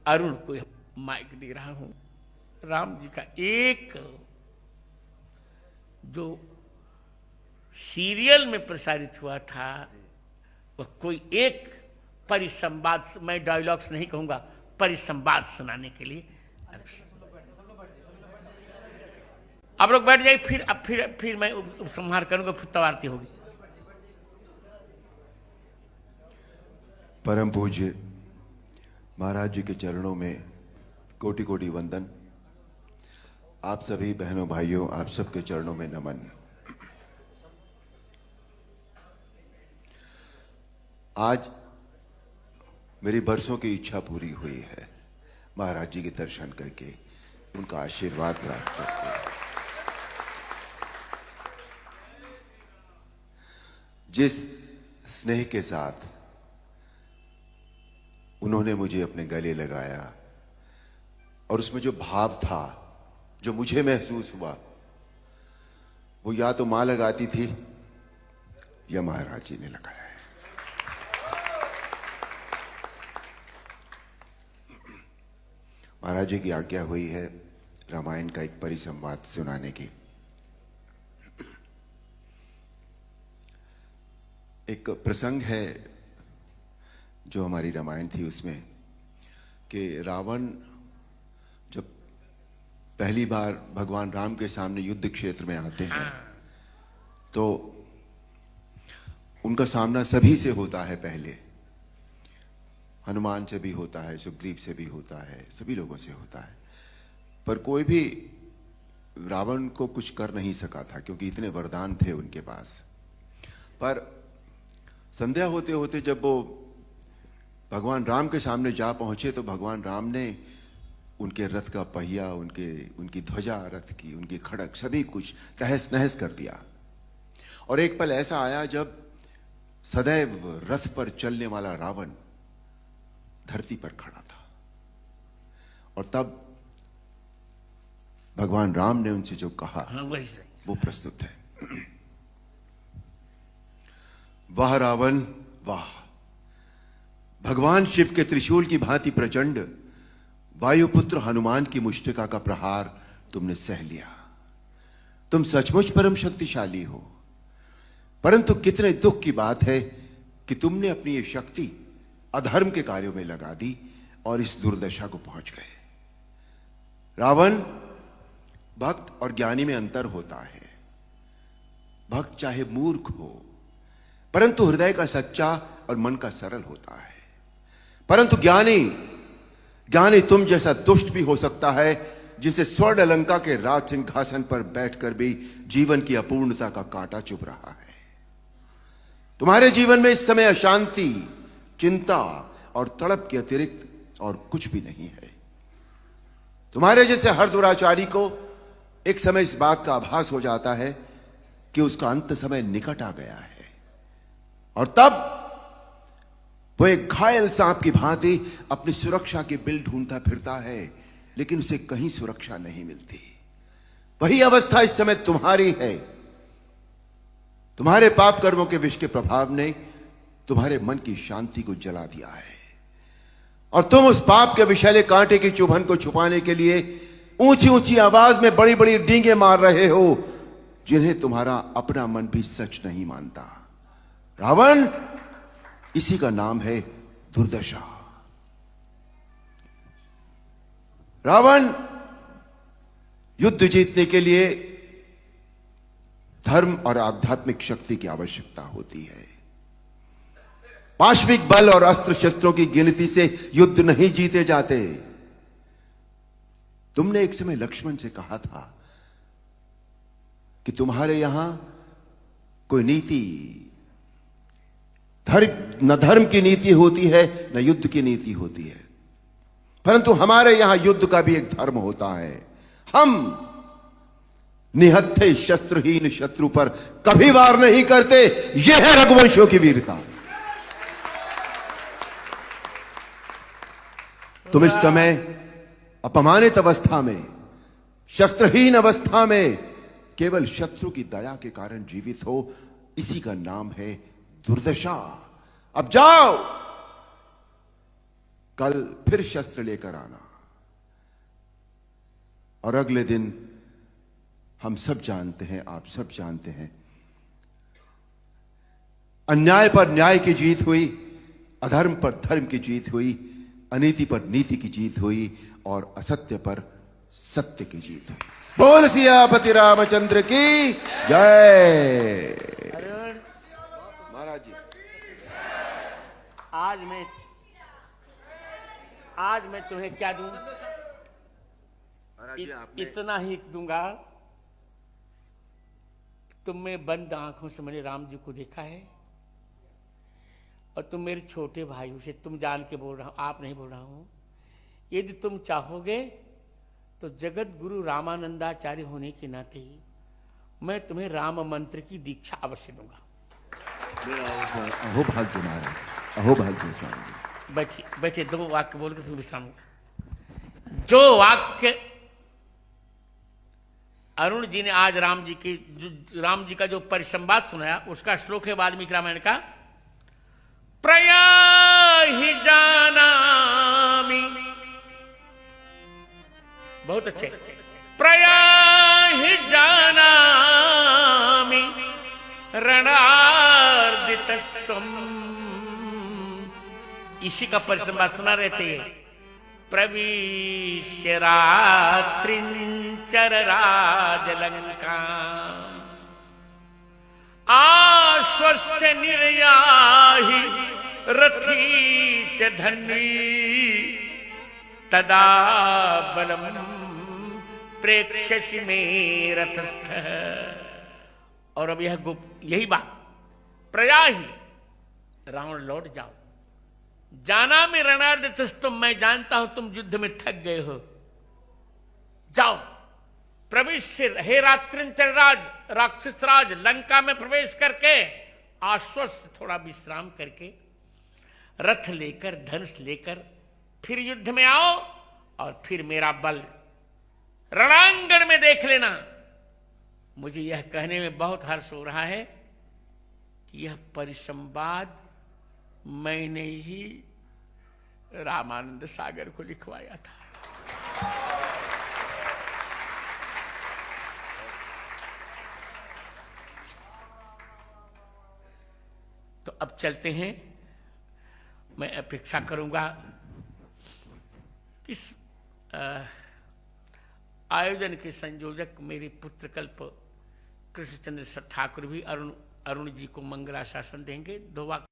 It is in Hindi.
अरुण को माइक दे रहा हूं। राम जी का एक जो सीरियल में प्रसारित हुआ था वह कोई एक परिसंवाद, मैं डायलॉग्स नहीं कहूंगा, परिसंवाद सुनाने के लिए आप लोग बैठ जाइए। फिर मैं उपसंहार करूंगा, फिर तब आरती होगी। परम पूज्य महाराज जी के चरणों में कोटि कोटि वंदन। आप सभी बहनों भाइयों, आप सबके चरणों में नमन। आज मेरी बरसों की इच्छा पूरी हुई है, महाराज जी के दर्शन करके, उनका आशीर्वाद प्राप्त करके। जिस स्नेह के साथ उन्होंने मुझे अपने गले लगाया और उसमें जो भाव था, जो मुझे महसूस हुआ, वो या तो मां लगाती थी या महाराज जी ने लगाया है। महाराज जी की आज्ञा हुई है रामायण का एक परिसंवाद सुनाने की। एक प्रसंग है जो हमारी रामायण थी उसमें, कि रावण जब पहली बार भगवान राम के सामने युद्ध क्षेत्र में आते हैं तो उनका सामना सभी से होता है। पहले हनुमान से भी होता है, सुग्रीव से भी होता है, सभी लोगों से होता है, पर कोई भी रावण को कुछ कर नहीं सका था क्योंकि इतने वरदान थे उनके पास। पर संध्या होते होते जब वो भगवान राम के सामने जा पहुंचे तो भगवान राम ने उनके रथ का पहिया, उनकी ध्वजा रथ की, उनकी खड़क, सभी कुछ तहस नहस कर दिया। और एक पल ऐसा आया जब सदैव रथ पर चलने वाला रावण धरती पर खड़ा था, और तब भगवान राम ने उनसे जो कहा वो प्रस्तुत है। वाह रावण वाह, भगवान शिव के त्रिशूल की भांति प्रचंड वायुपुत्र हनुमान की मुष्टिका का प्रहार तुमने सह लिया। तुम सचमुच परम शक्तिशाली हो, परंतु कितने दुख की बात है कि तुमने अपनी ये शक्ति अधर्म के कार्यों में लगा दी और इस दुर्दशा को पहुंच गए। रावण, भक्त और ज्ञानी में अंतर होता है। भक्त चाहे मूर्ख हो परंतु हृदय का सच्चा और मन का सरल होता है, परंतु ज्ञानी तुम जैसा दुष्ट भी हो सकता है, जिसे स्वर्ण अलंका के राज सिंहासन पर बैठकर भी जीवन की अपूर्णता का कांटा चुभ रहा है। तुम्हारे जीवन में इस समय अशांति, चिंता और तड़प के अतिरिक्त और कुछ भी नहीं है। तुम्हारे जैसे हर दुराचारी को एक समय इस बात का आभास हो जाता है कि उसका अंत समय निकट आ गया है, और तब वो एक घायल सांप की भांति अपनी सुरक्षा की बिल ढूंढता फिरता है, लेकिन उसे कहीं सुरक्षा नहीं मिलती। वही अवस्था इस समय तुम्हारी है। तुम्हारे पाप कर्मों के विष के प्रभाव ने तुम्हारे मन की शांति को जला दिया है, और तुम उस पाप के विषैले कांटे की चुभन को छुपाने के लिए ऊंची ऊंची आवाज में बड़ी बड़ी डींगे मार रहे हो, जिन्हें तुम्हारा अपना मन भी सच नहीं मानता। रावण, इसी का नाम है दुर्दशा। रावण, युद्ध जीतने के लिए धर्म और आध्यात्मिक शक्ति की आवश्यकता होती है। पाश्विक बल और अस्त्र शस्त्रों की गिनती से युद्ध नहीं जीते जाते। तुमने एक समय लक्ष्मण से कहा था कि तुम्हारे यहां कोई नीति, न धर्म की नीति होती है न युद्ध की नीति होती है, परंतु हमारे यहां युद्ध का भी एक धर्म होता है। हम निहत्थे शस्त्रहीन शत्रु पर कभी वार नहीं करते। यह है रघुवंशों की वीरता। तुम इस समय अपमानित अवस्था में, शस्त्रहीन अवस्था में केवल शत्रु की दया के कारण जीवित हो, इसी का नाम है दुर्दशा। अब जाओ, कल फिर शस्त्र लेकर आना। और अगले दिन हम सब जानते हैं, आप सब जानते हैं, अन्याय पर न्याय की जीत हुई, अधर्म पर धर्म की जीत हुई, अनीति पर नीति की जीत हुई और असत्य पर सत्य की जीत हुई। बोल सियापति रामचंद्र की जय। अरुण, महाराज जी, आज मैं तुम्हें क्या दूं? महाराज जी, आपने इतना ही दूंगा। तुमने बंद आंखों से मैंने राम जी को देखा है, और तुम मेरे छोटे भाइयों से, तुम जान के बोल रहा हूं, आप नहीं बोल रहा हूं, यदि तुम चाहोगे तो जगत गुरु रामानंदाचार्य होने के नाते मैं तुम्हें राम मंत्र की दीक्षा अवश्य दूंगा। अहो भाग्य महाराज, अहो भाग्य स्वामी। बैठिए बैठिए, 2 वाक्य बोल के फिर विश्राम होगा। जो वाक्य अरुण जी ने आज राम जी का जो परिसंवाद सुनाया, उसका श्लोक है वाल्मीकि रामायण का। प्रयाहि जानामि, बहुत अच्छे, प्रयाहि जानामि रणार्दितस्तम्। इसी का परिसंवाद सुना रहे थे। प्रविश्य रात्रिंचर राजलंका आश्वस्य निर्याहि रथी च धन्वी तदा बलम प्रेक्षसि मे रथस्थ। और अब यही बात, प्रयाहि, रावण लौट जाओ, जाना में रणार्दितस्तुम, मैं जानता हूं तुम युद्ध में थक गए हो, जाओ प्रविश्य, हे रात्रिंचर राक्षस राज, लंका में प्रवेश करके आश्वस्त, थोड़ा विश्राम करके, रथ लेकर धनुष लेकर फिर युद्ध में आओ, और फिर मेरा बल रणांगण में देख लेना। मुझे यह कहने में बहुत हर्ष हो रहा है कि यह परिसंवाद मैंने ही रामानंद सागर को लिखवाया था। तो अब चलते हैं। मैं अपेक्षा करूंगा इस आयोजन के संयोजक मेरे पुत्र कल्प कृष्णचंद्र ठाकुर भी अरुण जी को मंगलाशासन देंगे। 2 वाक्य